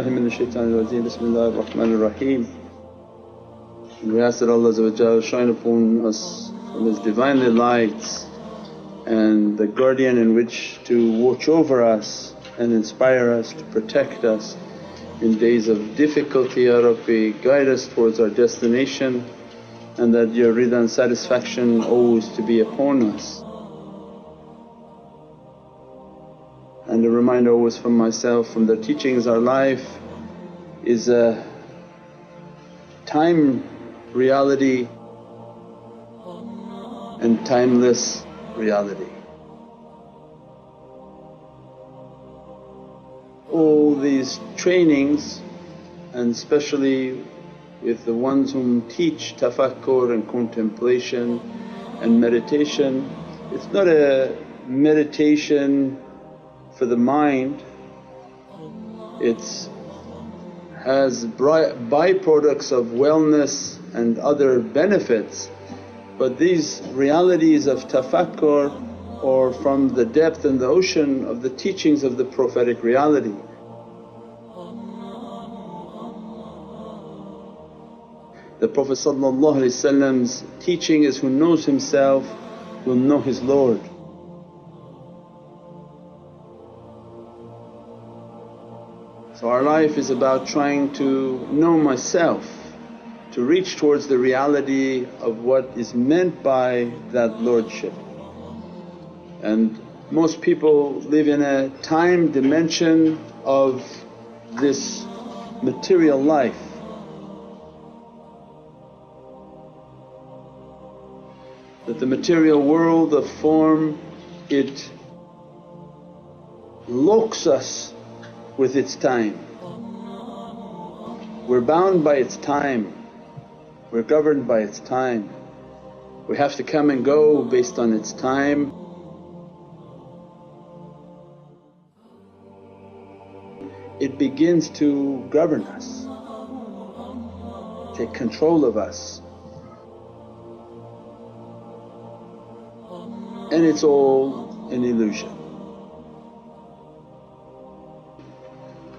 billahi minash shaitanir rajeem. Bismillahir Rahmanir Raheem. We ask that Allah shine upon us from His Divinely lights and the guardian in which to watch over us and inspire us, to protect us in days of difficulty. Ya Rabbi, guide us towards our destination, and that Your rida and satisfaction always to be upon us. And a reminder always from myself, from the teachings, our life is a time reality and timeless reality. All these trainings, and especially with the ones whom teach tafakkur and contemplation and meditation, it's not a meditation for the mind, it has byproducts of wellness and other benefits. But these realities of tafakkur or from the depth and the ocean of the teachings of the prophetic reality. The Prophet's teaching is, who knows himself will know his Lord. So our life is about trying to know myself, to reach towards the reality of what is meant by that Lordship. And most people live in a time dimension of this material life. That the material world of form, it locks us with its time. We're bound by its time, we're governed by its time. We have to come and go based on its time. It begins to govern us, take control of us, and it's all an illusion.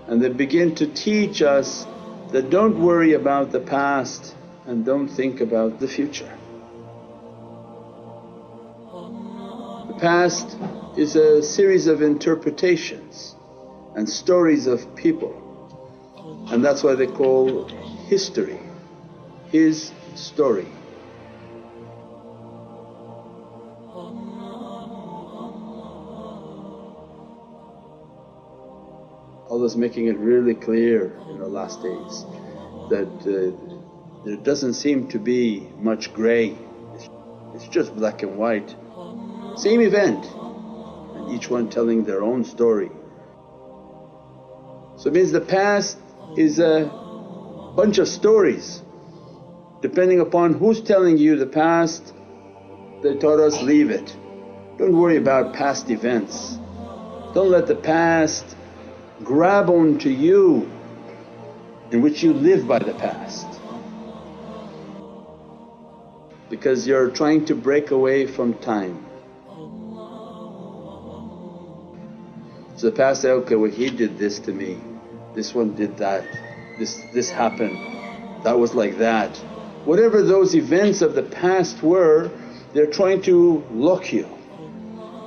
And they begin to teach us that don't worry about the past and don't think about the future. The past is a series of interpretations and stories of people, and that's why they call history his story. Allah's making it really clear in the last days that there doesn't seem to be much grey, it's just black and white. Same event and each one telling their own story. So it means the past is a bunch of stories. Depending upon who's telling you the past, they taught us, leave it. Don't worry about past events. Don't let the past grab onto you in which you live by the past, because you're trying to break away from time. So the past say, okay, well he did this to me, this one did that, this happened, that was like that. Whatever those events of the past were, they're trying to lock you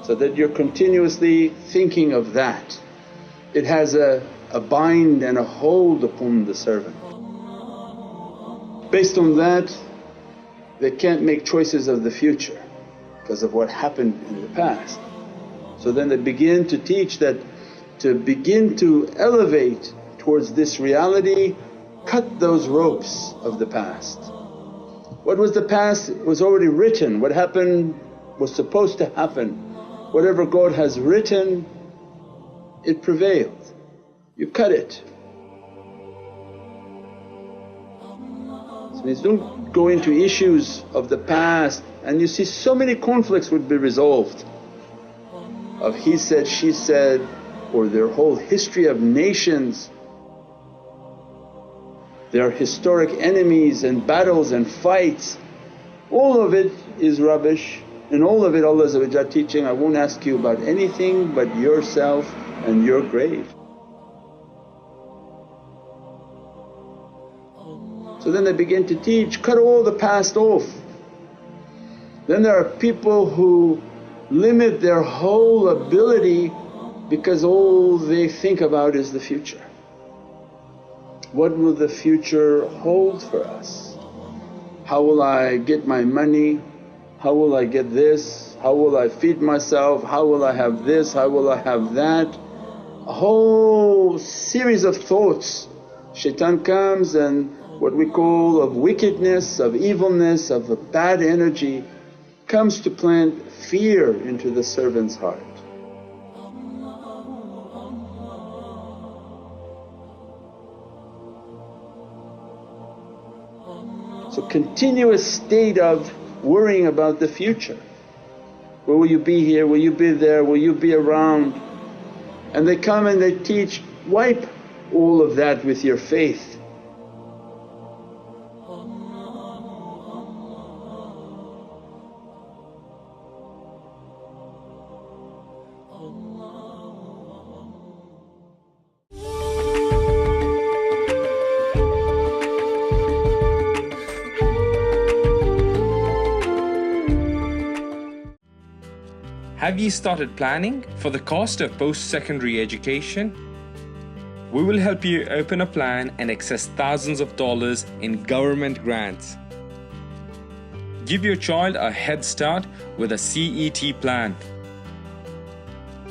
so that you're continuously thinking of that. It has a bind and a hold upon the servant. Based on that they can't make choices of the future because of what happened in the past. So then they begin to teach that to begin to elevate towards this reality, cut those ropes of the past. What was the past was already written, what happened was supposed to happen. Whatever God has written, it prevailed, you cut it. So it means don't go into issues of the past, and you see so many conflicts would be resolved of he said, she said, or their whole history of nations, their historic enemies and battles and fights. All of it is rubbish, and all of it Allah's teaching, I won't ask you about anything but yourself and your grave. So then they begin to teach, cut all the past off. Then there are people who limit their whole ability because all they think about is the future. What will the future hold for us? How will I get my money? How will I get this? How will I feed myself? How will I have this? How will I have that? A whole series of thoughts. Shaitan comes and what we call of wickedness, of evilness, of a bad energy comes to plant fear into the servant's heart. So continuous state of worrying about the future. Where will you be here? Will you be there? Will you be around? And they come and they teach, wipe all of that with your faith. Have you started planning for the cost of post-secondary education? We will help you open a plan and access thousands of dollars in government grants. Give your child a head start with a CET plan.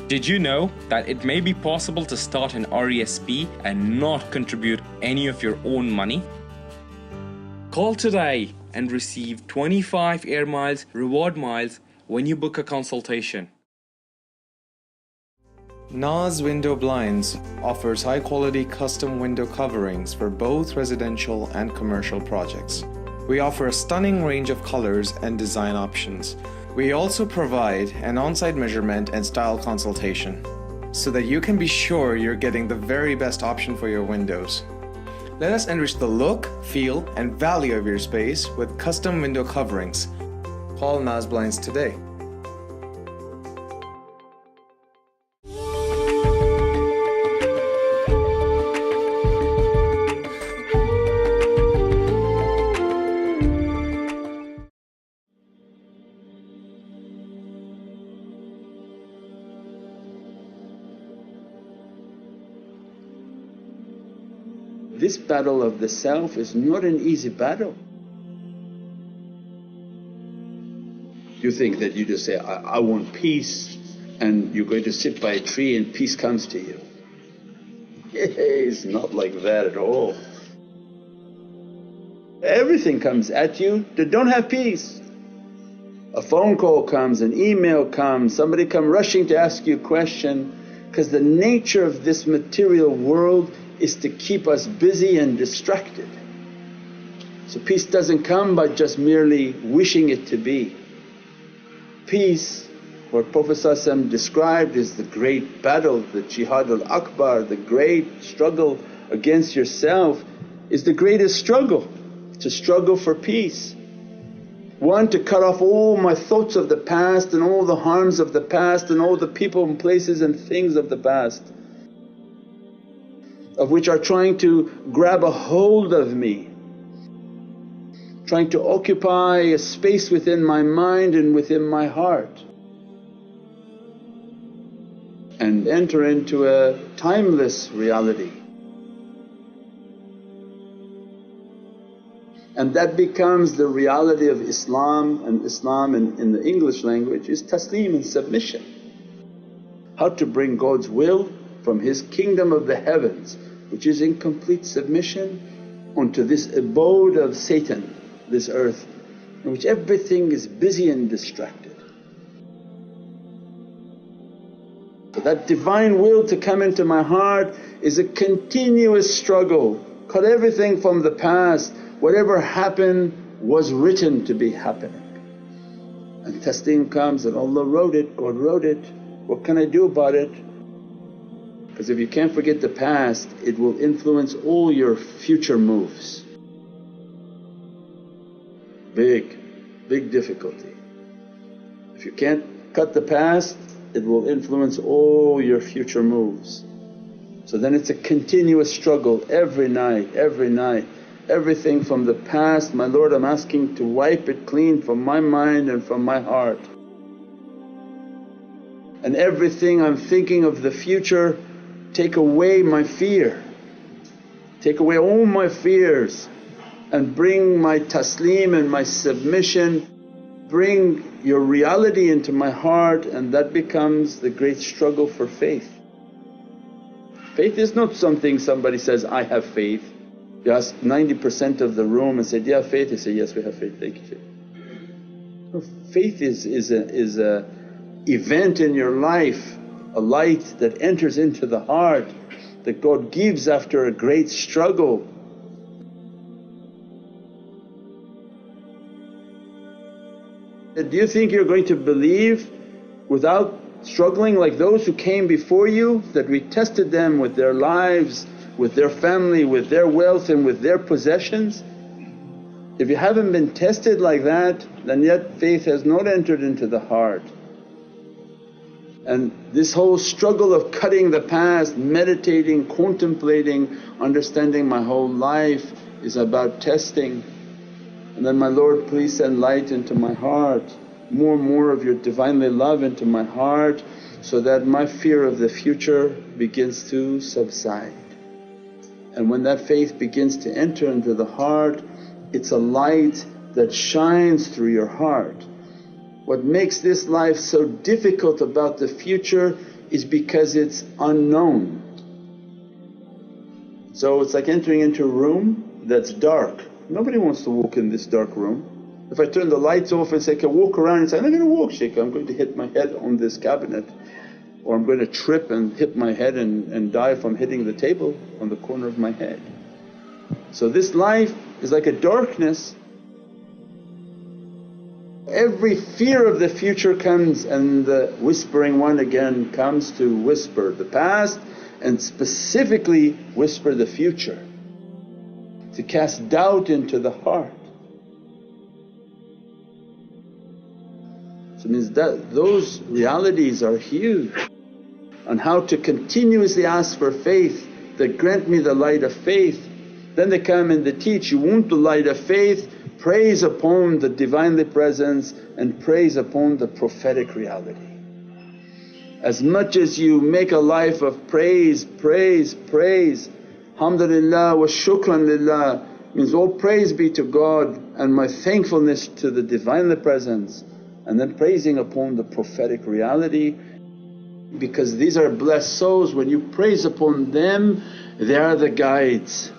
Did you know that it may be possible to start an RESP and not contribute any of your own money? Call today and receive 25 air miles reward miles when you book a consultation. Nas Window Blinds offers high-quality custom window coverings for both residential and commercial projects. We offer a stunning range of colors and design options. We also provide an on-site measurement and style consultation so that you can be sure you're getting the very best option for your windows. Let us enrich the look, feel, and value of your space with custom window coverings. Call Nas Blinds today. This battle of the self is not an easy battle. You think that you just say, I want peace, and you're going to sit by a tree and peace comes to you. It's not like that at all. Everything comes at you that don't have peace. A phone call comes, an email comes, somebody come rushing to ask you a question, because the nature of this material world is to keep us busy and distracted. So peace doesn't come by just merely wishing it to be. Peace, what Prophet described is the great battle, the jihad al-akbar, the great struggle against yourself is the greatest struggle, to struggle for peace. One, to cut off all my thoughts of the past and all the harms of the past and all the people and places and things of the past, of which are trying to grab a hold of me, trying to occupy a space within my mind and within my heart, and enter into a timeless reality. And that becomes the reality of Islam, and Islam in the English language is taslim and submission. How to bring God's will from His kingdom of the heavens, which is in complete submission, onto this abode of Satan, this earth, in which everything is busy and distracted. So that Divine will to come into my heart is a continuous struggle. Cut everything from the past, whatever happened was written to be happening. And taslim comes and Allah wrote it, God wrote it, what can I do about it? Because if you can't forget the past, it will influence all your future moves. Big difficulty. If you can't cut the past, it will influence all your future moves. So then it's a continuous struggle every night, everything from the past, my Lord, I'm asking to wipe it clean from my mind and from my heart. And everything I'm thinking of the future, take away my fear, take away all my fears and bring my taslim and my submission. Bring your reality into my heart, and that becomes the great struggle for faith. Faith is not something somebody says, I have faith. You ask 90% of the room and say, do you have faith? They say, yes we have faith, thank you Shaykh. No, faith is a event in your life, a light that enters into the heart that God gives after a great struggle. Do you think you're going to believe without struggling like those who came before you, that we tested them with their lives, with their family, with their wealth and with their possessions? If you haven't been tested like that, then yet faith has not entered into the heart. And this whole struggle of cutting the past, meditating, contemplating, understanding my whole life is about testing. And then, my Lord, please send light into my heart, more and more of your Divinely love into my heart, so that my fear of the future begins to subside. And when that faith begins to enter into the heart, it's a light that shines through your heart. What makes this life so difficult about the future is because it's unknown. So it's like entering into a room that's dark. Nobody wants to walk in this dark room. If I turn the lights off and say, "Okay, walk around," and say, "I'm not going to walk Shaykh, I'm going to hit my head on this cabinet, or I'm going to trip and hit my head and die from hitting the table on the corner of my head." So this life is like a darkness. Every fear of the future comes, and the whispering one again comes to whisper the past and specifically whisper the future, to cast doubt into the heart. So it means that those realities are huge, on how to continuously ask for faith, that grant me the light of faith. Then they come and they teach, you want the light of faith, praise upon the Divinely Presence and praise upon the prophetic reality. As much as you make a life of praise, praise, praise, hamdulillah wa shukran lillah, means all praise be to God and my thankfulness to the Divinely Presence, and then praising upon the prophetic reality, because these are blessed souls. When you praise upon them, they are the guides,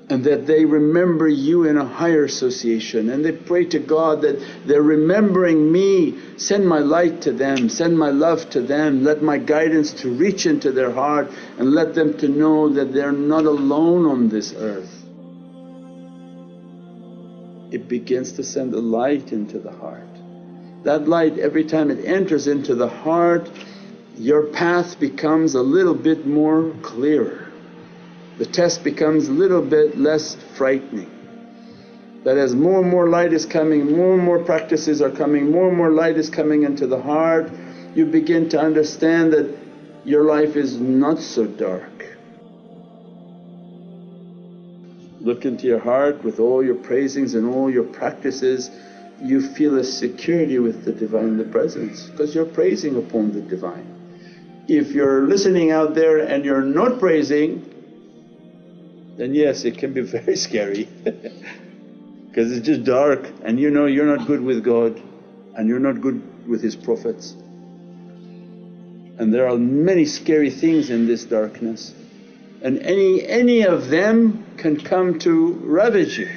and that they remember you in a higher association, and they pray to God that they're remembering me, send my light to them, send my love to them, let my guidance to reach into their heart and let them to know that they're not alone on this earth. It begins to send a light into the heart. That light, every time it enters into the heart, your path becomes a little bit more clearer. The test becomes a little bit less frightening. That as more and more light is coming, more and more practices are coming, more and more light is coming into the heart, you begin to understand that your life is not so dark. Look into your heart with all your praisings and all your practices, you feel a security with the Divinely Presence, because you're praising upon the Divine. If you're listening out there and you're not praising, then yes, it can be very scary because it's just dark, and you know you're not good with God and you're not good with His Prophets, and there are many scary things in this darkness, and any of them can come to ravage you.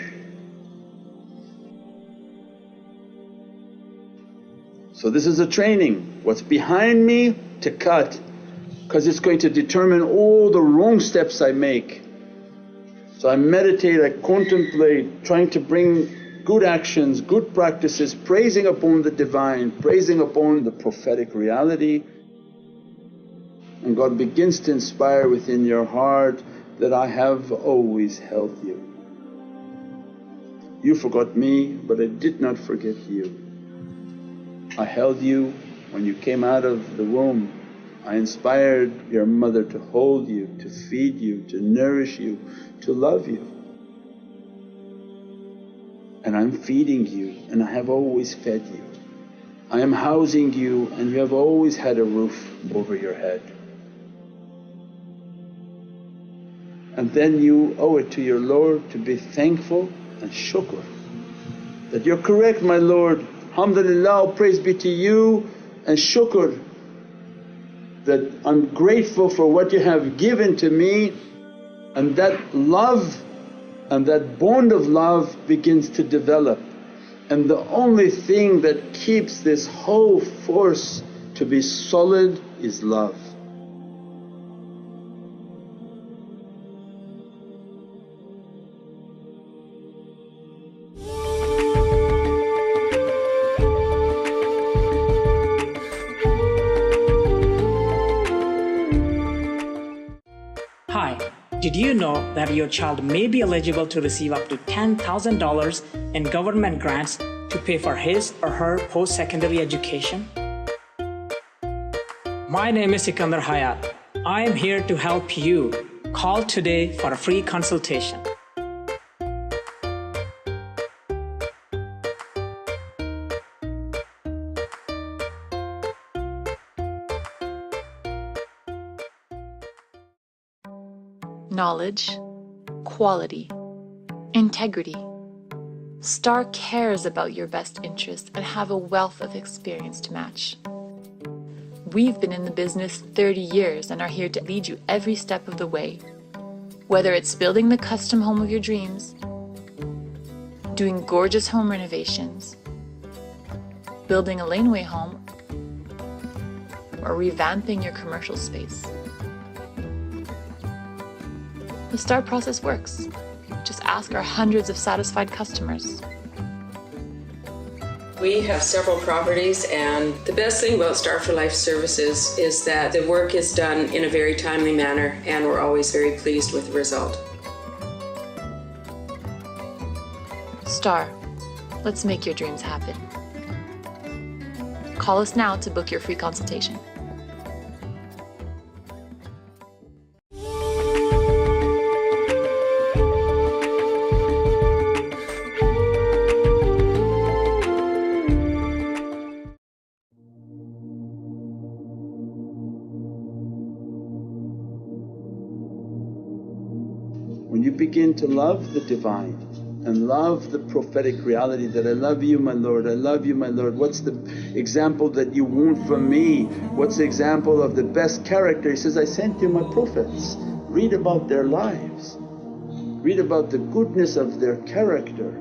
So this is a training, what's behind me to cut, because it's going to determine all the wrong steps I make. So I meditate, I contemplate, trying to bring good actions, good practices, praising upon the Divine, praising upon the prophetic reality, and God begins to inspire within your heart that I have always held you. You forgot me but I did not forget you. I held you when you came out of the womb. I inspired your mother to hold you, to feed you, to nourish you, to love you. and I'm feeding you and I have always fed you. I am housing you and you have always had a roof over your head. And then you owe it to your Lord to be thankful and shukr that, you're correct my Lord, alhamdulillah, praise be to you, and shukr that I'm grateful for what you have given to me. And that love and that bond of love begins to develop. And the only thing that keeps this whole force to be solid is love. Hi, did you know that your child may be eligible to receive up to $10,000 in government grants to pay for his or her post-secondary education? My name is Sikandar Hayat. I am here to help you. Call today for a free consultation. Knowledge, quality, integrity. STAR cares about your best interests and have a wealth of experience to match. We've been in the business 30 years and are here to lead you every step of the way. Whether it's building the custom home of your dreams, doing gorgeous home renovations, building a laneway home, or revamping your commercial space. The STAR process works. Just ask our hundreds of satisfied customers. We have several properties, and the best thing about Star for Life services is that the work is done in a very timely manner, and we're always very pleased with the result. STAR, let's make your dreams happen. Call us now to book your free consultation. When you begin to love the Divine and love the prophetic reality that, I love you my Lord, I love you my Lord, what's the example that you want from me? What's the example of the best character? He says, I sent you my prophets, read about their lives, read about the goodness of their character.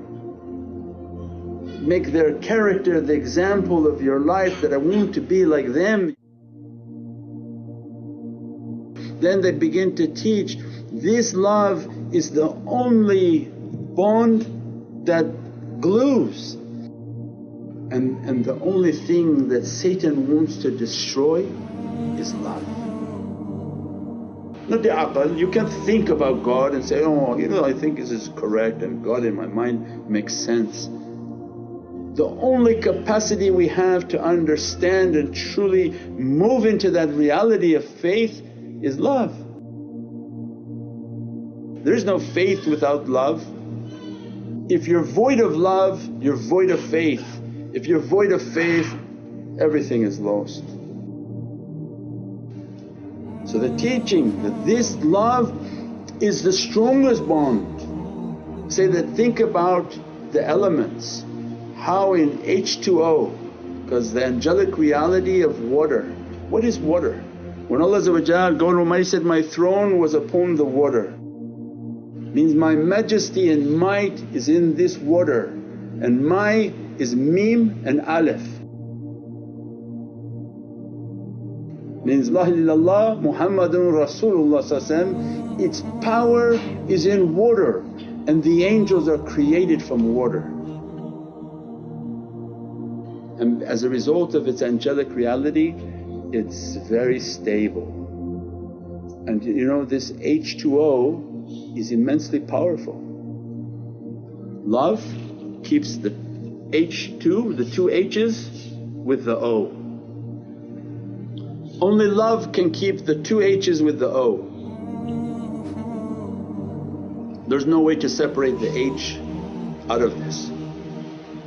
Make their character the example of your life, that I want to be like them. Then they begin to teach, this love is the only bond that glues, and the only thing that Satan wants to destroy is love. Not the aql. You can't think about God and say, oh I think this is correct and God in my mind makes sense. The only capacity we have to understand and truly move into that reality of faith is love. There is no faith without love. If you're void of love, you're void of faith. If you're void of faith, everything is lost. So the teaching that this love is the strongest bond. Say that, think about the elements, how in H2O, because the angelic reality of water. What is water? When Allah God Almighty said, my throne was upon the water, means my majesty and might is in this water, and my is Mim and Alif. Means La ilaha illallah Muhammadun Rasulullah, its power is in water, and the angels are created from water. And as a result of its angelic reality, it's very stable. And this H2O is immensely powerful. Love keeps the H2, the two H's with the O. Only love can keep the two H's with the O. There's no way to separate the H out of this.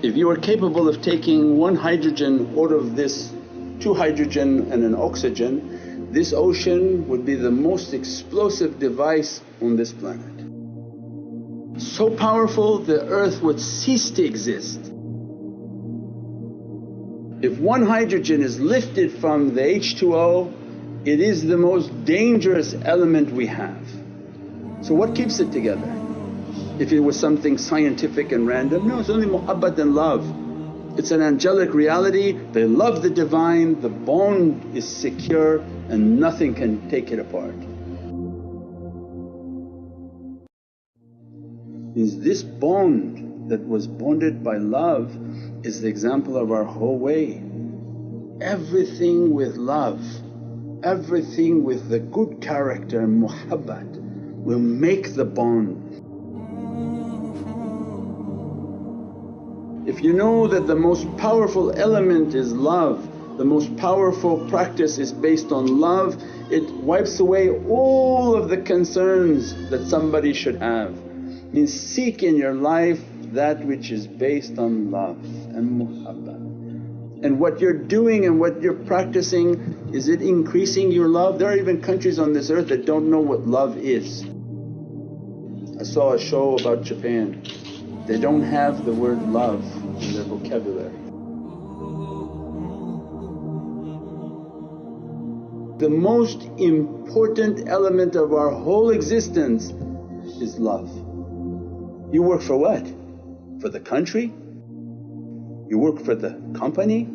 If you are capable of taking one hydrogen out of this, two hydrogen and an oxygen, this ocean would be the most explosive device on this planet. So powerful the earth would cease to exist. If one hydrogen is lifted from the H2O, it is the most dangerous element we have. So what keeps it together? If it was something scientific and random, no, it's only muhabbat and love. It's an angelic reality, they love the Divine, the bond is secure and nothing can take it apart. Means this bond that was bonded by love is the example of our whole way. Everything with love, everything with the good character and muhabbat will make the bond. If you know that the most powerful element is love, the most powerful practice is based on love, it wipes away all of the concerns that somebody should have. Means seek in your life that which is based on love and muhabbat. And what you're doing and what you're practicing, is it increasing your love? There are even countries on this earth that don't know what love is. I saw a show about Japan, they don't have the word love in their vocabulary. The most important element of our whole existence is love. You work for what? For the country? You work for the company?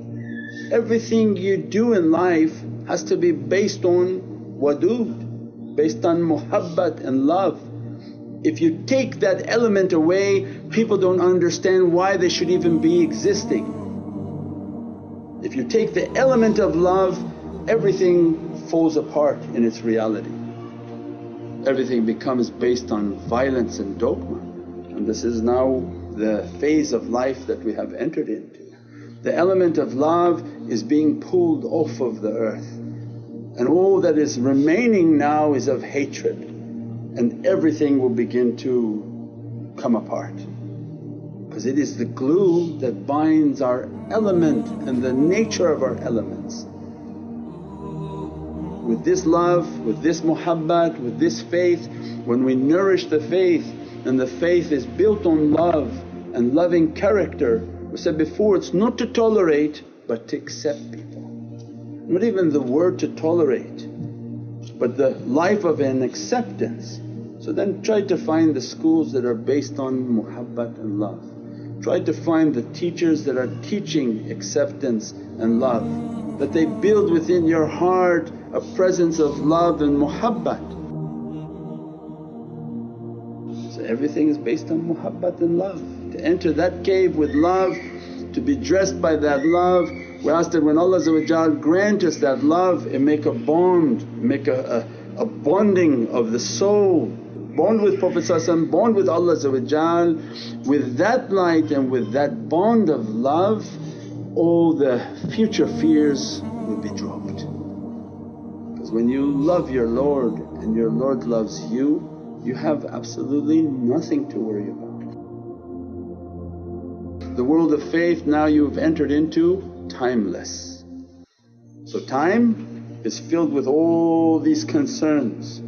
Everything you do in life has to be based on wadud, based on muhabbat and love. If you take that element away, people don't understand why they should even be existing. If you take the element of love, everything falls apart in its reality. Everything becomes based on violence and dogma, and this is now the phase of life that we have entered into. The element of love is being pulled off of the earth, and all that is remaining now is of hatred, and everything will begin to come apart. Because it is the glue that binds our element and the nature of our elements. With this love, with this muhabbat, with this faith, when we nourish the faith and the faith is built on love and loving character, we said before, it's not to tolerate but to accept people. Not even the word to tolerate but the life of an acceptance. So then try to find the schools that are based on muhabbat and love. Try to find the teachers that are teaching acceptance and love, that they build within your heart a presence of love and muhabbat. So everything is based on muhabbat and love. To enter that cave with love, to be dressed by that love, we ask that when Allah grant us that love and make a bond, make a bonding of the soul, bond with Prophet bond with Allah. With that light and with that bond of love, all the future fears will be dropped. Because when you love your Lord and your Lord loves you, you have absolutely nothing to worry about. The world of faith now you've entered into timeless. So time is filled with all these concerns.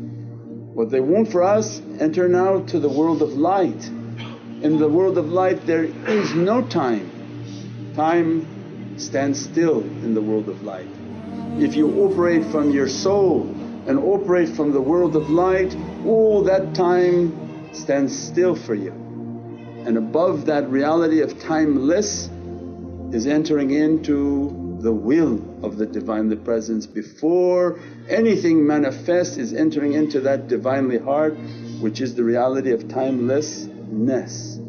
What they want for us, enter now to the world of light. In the world of light there is no time. Time stands still in the world of light. If you operate from your soul and operate from the world of light, all that time stands still for you. And above that reality of timeless is entering into the will of the Divinely Presence. Before anything manifests is entering into that Divinely Heart, which is the reality of timelessness,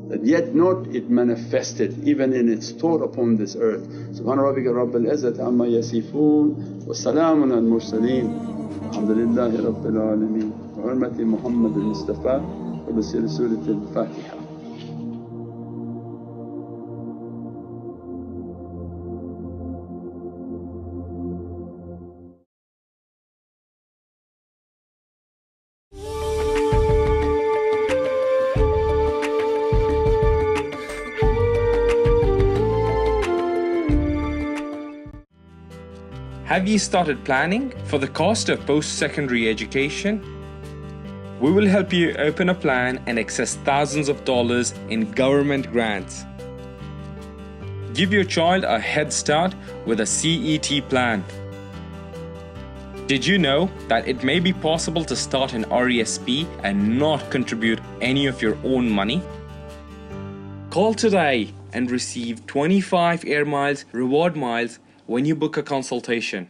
that yet not it manifested even in its thought upon this earth. Subhana rabbika rabbil izzati amma yasifoon wa salaamun al mursaleen alhamdulillahi rabbil alameen. Bi hurmati Muhammad al-Mustafa wa bi sirri Surat al-Fatiha. Have you started planning for the cost of post-secondary education? We will help you open a plan and access thousands of dollars in government grants. Give your child a head start with a CET plan. Did you know that it may be possible to start an RESP and not contribute any of your own money? Call today and receive 25 air miles reward miles when you book a consultation.